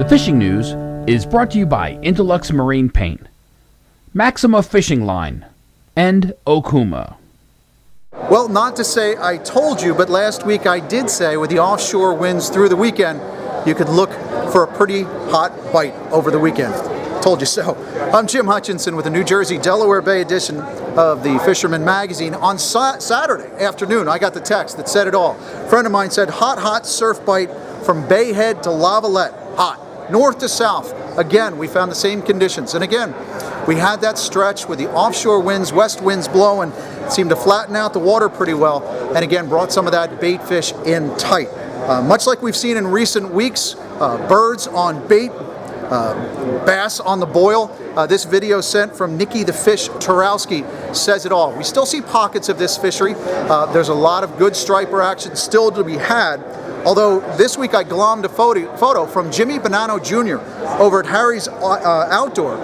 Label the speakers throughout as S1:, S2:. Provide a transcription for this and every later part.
S1: The fishing news is brought to you by Interlux Marine Paint, Maxima Fishing Line, and Okuma.
S2: Well, not to say I told you, but last week I did say with the offshore winds through the weekend, you could look for a pretty hot bite over the weekend. Told you so. I'm Jim Hutchinson with the New Jersey Delaware Bay edition of the Fisherman magazine. On Saturday afternoon, I got the text that said it all. A friend of mine said, hot surf bite from Bay Head to Lavalette. Hot. North to south. Again, we found the same conditions. And again, we had that stretch with the offshore winds, west winds blowing, seemed to flatten out the water pretty well, and again, brought some of that bait fish in tight. Much like we've seen in recent weeks, birds on bait, bass on the boil. This video sent from Nikki the Fish Turowski says it all. We still see pockets of this fishery. There's a lot of good striper action still to be had. Although this week I glommed a photo from Jimmy Bonanno Jr. over at Harry's Outdoor,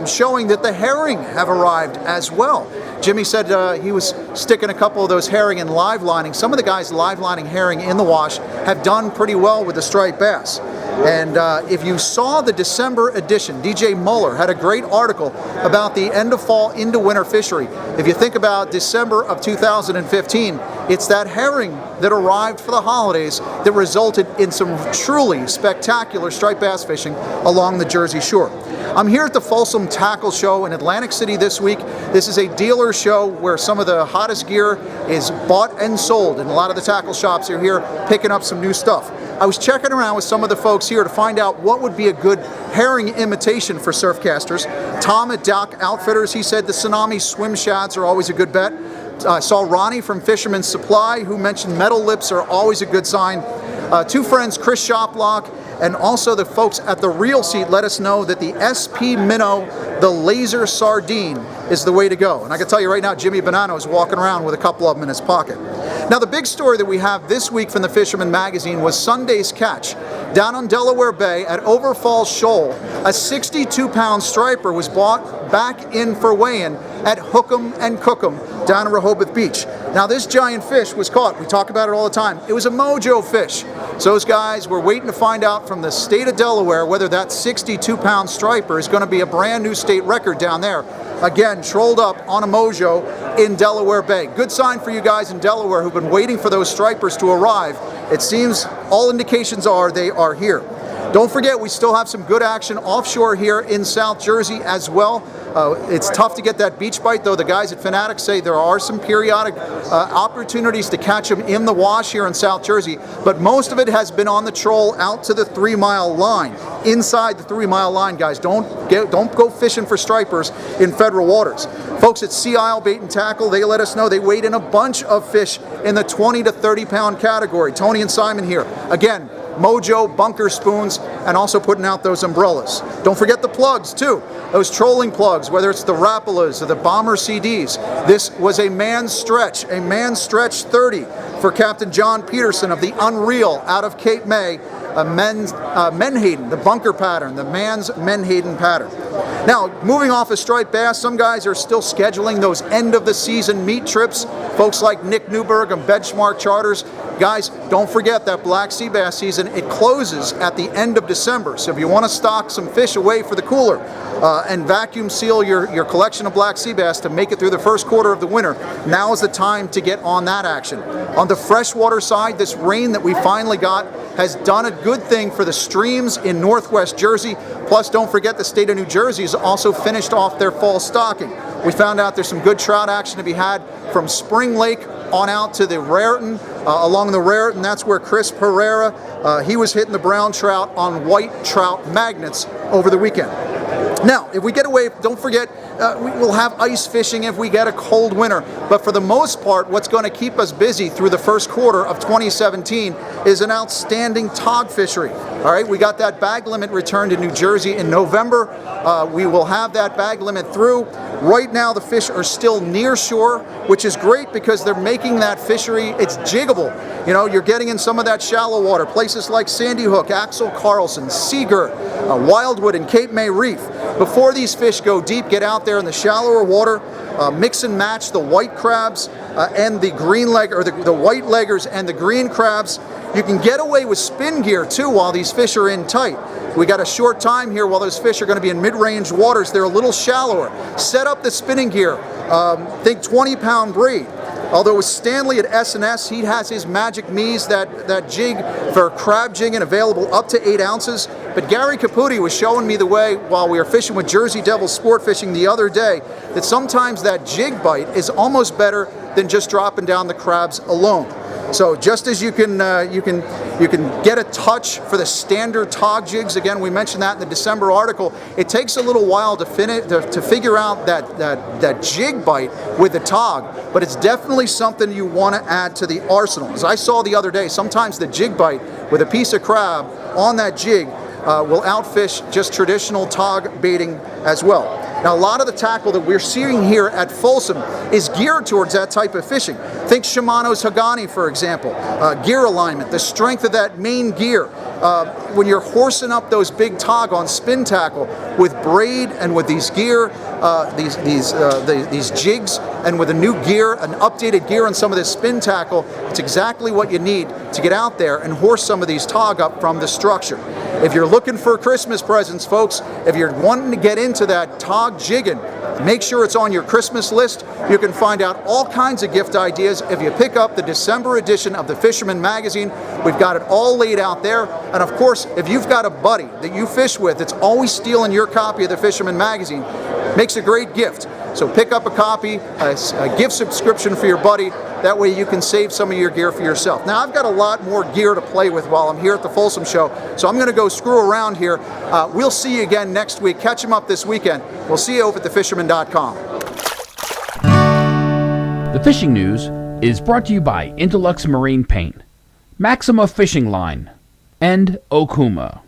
S2: showing that the herring have arrived as well. Jimmy said he was sticking a couple of those herring in live lining. Some of the guys live lining herring in the wash have done pretty well with the striped bass. And if you saw the December edition, DJ Muller had a great article about the end of fall into winter fishery. If you think about December of 2015, it's that herring that arrived for the holidays that resulted in some truly spectacular striped bass fishing along the Jersey Shore. I'm here at the Folsom Tackle Show in Atlantic City this week. This is a dealer show where some of the hottest gear is bought and sold, and a lot of the tackle shops are here picking up some new stuff. I was checking around with some of the folks here to find out what would be a good herring imitation for surfcasters. Tom at Dock Outfitters, he said the tsunami swim shads are always a good bet. I saw Ronnie from Fisherman Supply, who mentioned metal lips are always a good sign. Two friends, Chris Shoplock, and also the folks at the Reel Seat let us know that the SP Minnow, the laser sardine, is the way to go. And I can tell you right now, Jimmy Bonanno is walking around with a couple of them in his pocket. Now, the big story that we have this week from the Fisherman magazine was Sunday's catch. Down on Delaware Bay at Overfalls Shoal, a 62-pound striper was brought back in for weigh-in at Hookem and Cookem down in Rehoboth Beach. Now, this giant fish was caught. We talk about it all the time. It was a mojo fish. So those guys were waiting to find out from the state of Delaware whether that 62-pound striper is going to be a brand new state record down there. Again, trolled up on a mojo in Delaware Bay. Good sign for you guys in Delaware who've been waiting for those stripers to arrive. It seems all indications are they are here. Don't forget, we still have some good action offshore here in South Jersey as well. It's tough to get that beach bite, though the guys at Fanatics say there are some periodic opportunities to catch them in the wash here in South Jersey, but most of it has been on the troll out to the 3-mile line. Inside the 3-mile line, guys, don't go fishing for stripers in federal waters. Folks at Sea Isle Bait and Tackle, they let us know they weighed in a bunch of fish in the 20 to 30 pound category. Tony and Simon here. Again, mojo, bunker spoons, and also putting out those umbrellas. Don't forget the plugs too. Those trolling plugs, whether it's the Rapalas or the Bomber CDs. This was a man's stretch 30 for Captain John Peterson of the Unreal out of Cape May. Menhaden, the bunker pattern, the man's Menhaden pattern. Now, moving off of striped bass, some guys are still scheduling those end of the season meat trips. Folks like Nick Newberg and Benchmark Charters. Guys, don't forget that black sea bass season, it closes at the end of December. So if you want to stock some fish away for the cooler and vacuum seal your collection of black sea bass to make it through the first quarter of the winter, now is the time to get on that action. On the freshwater side, this rain that we finally got has done a good thing for the streams in northwest Jersey. Plus, don't forget the state of New Jersey has also finished off their fall stocking. We found out there's some good trout action to be had from Spring Lake on out to the Raritan, along the Raritan. That's where Chris Pereira, he was hitting the brown trout on white trout magnets over the weekend. Now, if we get away, don't forget, we'll have ice fishing if we get a cold winter. But for the most part, what's going to keep us busy through the first quarter of 2017 is an outstanding tog fishery. All right, we got that bag limit returned in New Jersey in November. We will have that bag limit through. Right now, the fish are still near shore, which is great because they're making that fishery, it's jiggable. You know, you're getting in some of that shallow water, places like Sandy Hook, Axel Carlson, Seagirt, Wildwood, and Cape May Reef. Before these fish go deep, get out there in the shallower water, mix and match the white crabs and the green leg, or the white leggers and the green crabs. You can get away with spin gear too while these fish are in tight. We got a short time here while those fish are going to be in mid-range waters. They're a little shallower. Set up the spinning gear. Think 20-pound braid. Although with Stanley at S&S, he has his Magic Mees, that jig for crab jigging, available up to 8 ounces. But Gary Caputi was showing me the way while we were fishing with Jersey Devil Sport Fishing the other day, that sometimes that jig bite is almost better than just dropping down the crabs alone. So just as you can get a touch for the standard tog jigs, again, we mentioned that in the December article, it takes a little while to figure out that jig bite with the tog, but it's definitely something you want to add to the arsenal. As I saw the other day, sometimes the jig bite with a piece of crab on that jig will outfish just traditional tog baiting as well. Now, a lot of the tackle that we're seeing here at Folsom is geared towards that type of fishing. Think Shimano's Hagani, for example. Gear alignment, the strength of that main gear. When you're horsing up those big tog on spin tackle with braid and with these gear, these jigs, and with a new gear, an updated gear on some of this spin tackle, it's exactly what you need to get out there and horse some of these tog up from the structure. If you're looking for Christmas presents, folks, if you're wanting to get into that tog jigging, make sure it's on your Christmas list. You can find out all kinds of gift ideas if you pick up the December edition of the Fisherman magazine. We've got it all laid out there. And of course, if you've got a buddy that you fish with that's always stealing your copy of the Fisherman magazine, makes a great gift. So pick up a copy, a gift subscription for your buddy. That way you can save some of your gear for yourself. Now, I've got a lot more gear to play with while I'm here at the Folsom Show, so I'm going to go screw around here. We'll see you again next week. Catch them up this weekend. We'll see you over at thefisherman.com.
S1: The fishing news is brought to you by Intellux Marine Paint, Maxima Fishing Line, and Okuma.